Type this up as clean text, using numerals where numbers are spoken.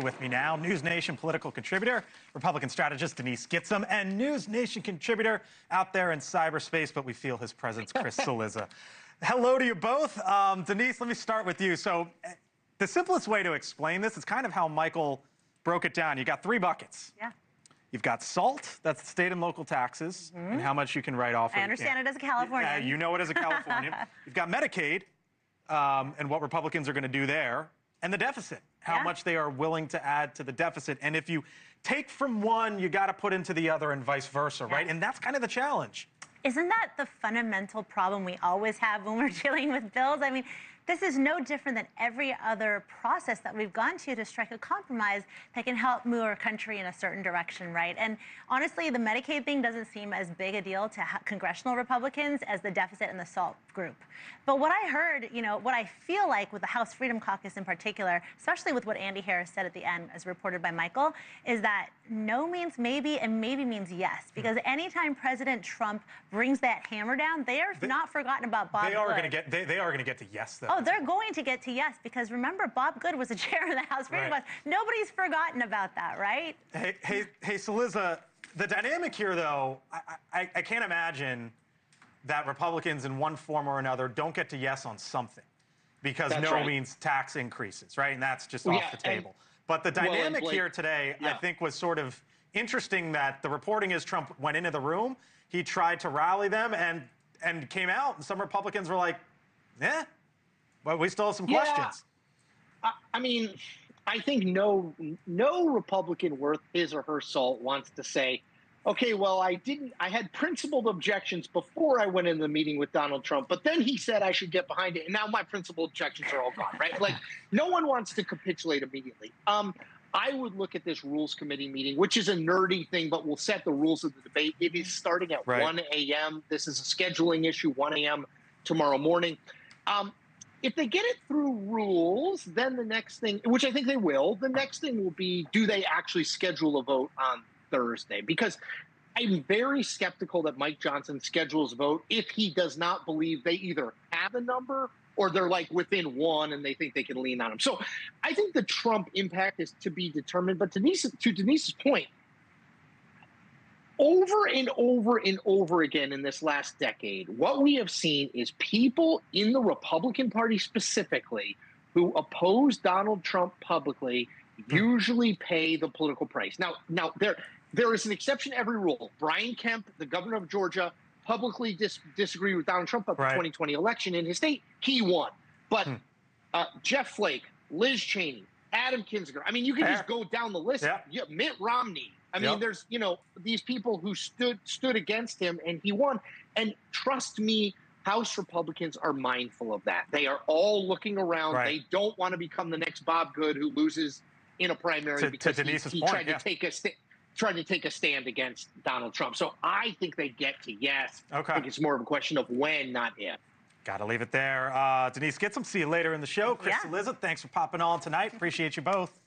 with me now, NewsNation political contributor, Republican strategist Denise Gitsham, and NewsNation contributor out there in cyberspace, but we feel his presence, Chris Cillizza. Hello to you both. Denise, let me start with you. So the simplest way to explain this is kind of how Michael broke it down. You got three buckets. Yeah. You've got SALT, that's the state and local taxes, and how much you can write off. I understand it as a Californian. You know it as a Californian. You've got Medicaid, and what Republicans are going to do there, and the deficit, how much they are willing to add to the deficit. And if you take from one, you got to put into the other and vice versa, right? And that's kind of the challenge. Isn't that the fundamental problem we always have when we're dealing with bills? I mean, this is no different than every other process that we've gone to strike a compromise that can help move our country in a certain direction, right? And honestly, the Medicaid thing doesn't seem as big a deal to congressional Republicans as the deficit and the SALT group. But what I heard, you know, what I feel like with the House Freedom Caucus in particular, especially with what Andy Harris said at the end, as reported by Michael, is that no means maybe and maybe means yes. Because anytime President Trump brings that hammer down, they are not forgotten about Bob Good. They are going to get to yes, though. Oh, they're going to get to yes, because remember, Bob Good was a chair of the House Freedom Caucus. Nobody's forgotten about that, right? Hey, Cillizza, the dynamic here, though, I can't imagine that Republicans in one form or another don't get to yes on something, because means tax increases, right? And that's just off the table. But the dynamic here today, I think, was sort of interesting that the reporting is Trump went into the room, he tried to rally them and came out, and some Republicans were like, but we still have some questions. I mean, I think no Republican worth his or her salt wants to say, okay, well, I had principled objections before I went in the meeting with Donald Trump, but then he said I should get behind it, and now my principled objections are all gone, right? Like, no one wants to capitulate immediately. I would look at this Rules Committee meeting, which is a nerdy thing, but will set the rules of the debate. It is starting at 1 a.m. This is a scheduling issue, 1 a.m. tomorrow morning. If they get it through rules, then the next thing, which I think they will, the next thing will be, do they actually schedule a vote on Thursday? Because I'm very skeptical that Mike Johnson schedules a vote if he does not believe they either have a number or they're like within one and they think they can lean on him. So I think the Trump impact is to be determined. But to Denise's point, over and over and over again in this last decade, what we have seen is people in the Republican Party specifically who oppose Donald Trump publicly usually pay the political price. Now there is an exception to every rule. Brian Kemp, the governor of Georgia, publicly disagreed with Donald Trump about the 2020 election in his state. He won. But Jeff Flake, Liz Cheney, Adam Kinzinger, I mean, you can just go down the list. Mitt Romney. I mean, there's, these people who stood against him, and he won. And trust me, House Republicans are mindful of that. They are all looking around. They don't want to become the next Bob Good who loses in a primary because he tried to take a stand against Donald Trump. So I think they get to yes. I think it's more of a question of when, not if. Got to leave it there. Denise Gitsham, see you later in the show. Chris Cillizza, thanks for popping on tonight. Appreciate you both.